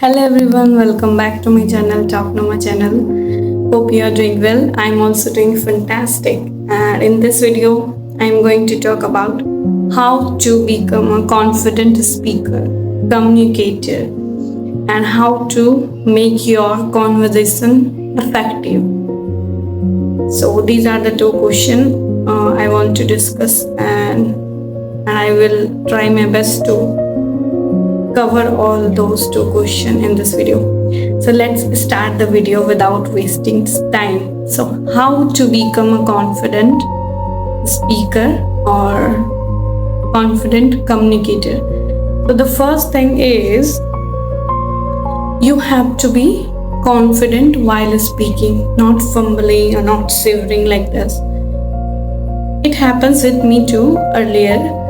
Hello everyone, welcome back to my channel, TalkNova channel. Hope you are doing well. I'm also doing fantastic. And in this video, I'm going to talk about how to become a confident speaker, communicator, and how to make your conversation effective. So these are the two questions I want to discuss, and I will try my best to cover all those two questions in this video. So let's start the video without wasting time. So how to become a confident speaker or confident communicator? So the first thing is you have to be confident while speaking, not fumbling or not shivering like this. It happens with me too earlier,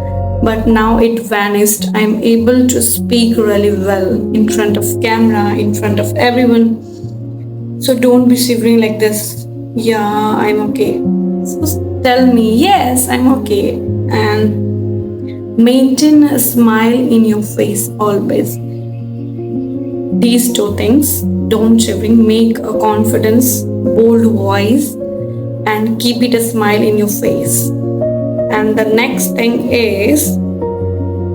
but now it vanished. I'm able to speak really well in front of camera, in front of everyone. So don't be shivering like this. Yeah, I'm okay. So tell me, yes, I'm okay. And maintain a smile in your face always. These two things, don't shivering, make a confidence, bold voice, and keep it a smile in your face. And the next thing is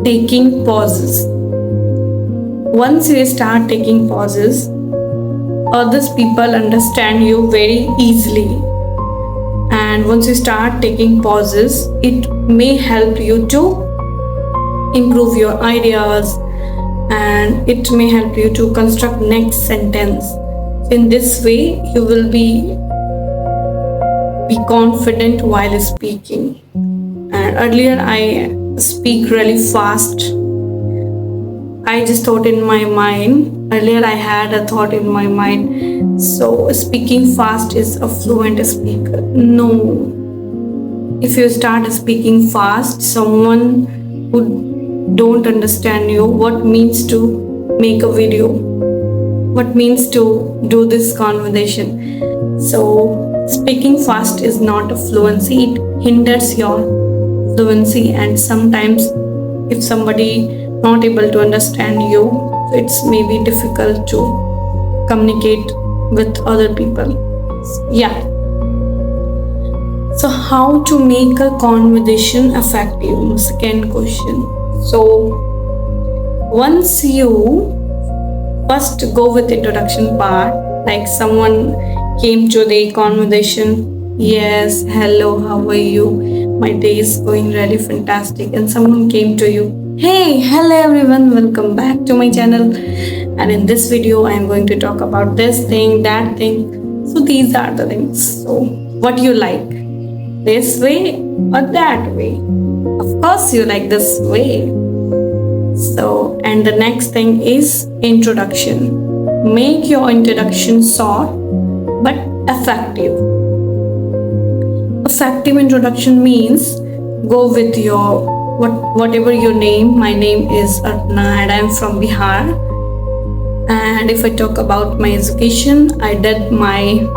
taking pauses. Once you start taking pauses, others people understand you very easily. And once you start taking pauses, it may help you to improve your ideas and it may help you to construct next sentence. In this way, you will be confident while speaking. And earlier I speak really fast. I just thought in my mind. Earlier I had a thought in my mind. So speaking fast is a fluent speaker. No. If you start speaking fast, someone who don't understand you, what means to make a video, what means to do this conversation. So speaking fast is not a fluency. It hinders your fluency, and sometimes if somebody not able to understand you, it's maybe difficult to communicate with other people. Yeah. So how to make a conversation effective? Second question. So once you first go with introduction part, like someone came to the conversation, yes, hello, how are you? My day is going really fantastic. And someone came to you, hey, hello everyone, welcome back to my channel. And in this video, I'm going to talk about this thing, that thing. So these are the things. So what you like, this way or that way? Of course, you like this way. So, and the next thing is introduction. Make your introduction short but effective. Effective introduction means go with your whatever your name. My name is Apne and I'm from Bihar. And if I talk about my education, I did my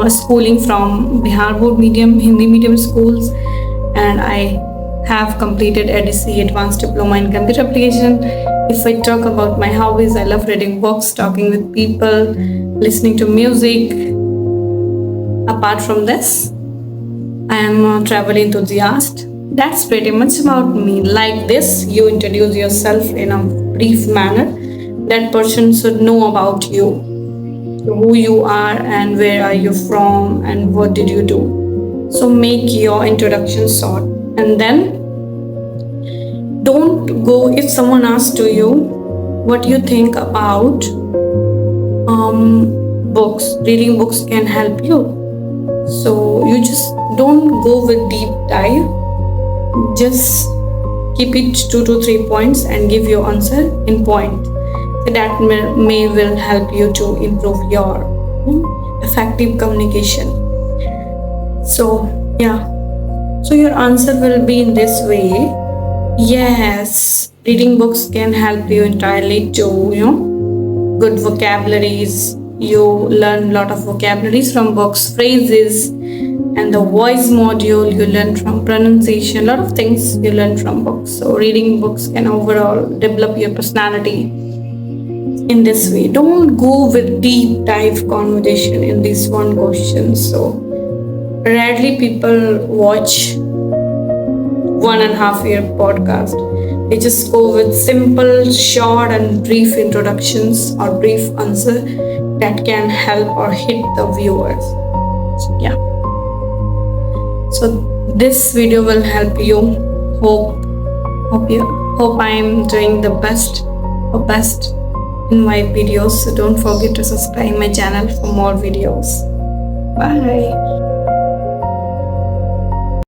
schooling from Bihar board medium, Hindi medium schools, and I have completed ADC Advanced Diploma in Computer Application. If I talk about my hobbies, I love reading books, talking with people, listening to music. Apart from this, I am a travel enthusiast. That's pretty much about me. Like this, you introduce yourself in a brief manner. That person should know about you, who you are and where are you from and what did you do. So make your introduction short. And then don't go if someone asks to you what you think about books. Reading books can help you. So you just don't go with deep dive. Just keep it 2 to 3 points and give your answer in point. So that may will help you to improve your effective communication. So yeah. So your answer will be in this way. Yes, reading books can help you entirely to, good vocabularies. You learn a lot of vocabularies from books, phrases, and the voice module you learn from pronunciation. A lot of things you learn from books. So reading books can overall develop your personality in this way. Don't go with deep dive conversation in this one question. So rarely people watch 1.5 year podcast. They just go with simple, short, and brief introductions or brief answer that can help or hit the viewers. Yeah. So this video will help you. Hope I am doing the best in my videos. So don't forget to subscribe my channel for more videos. Bye.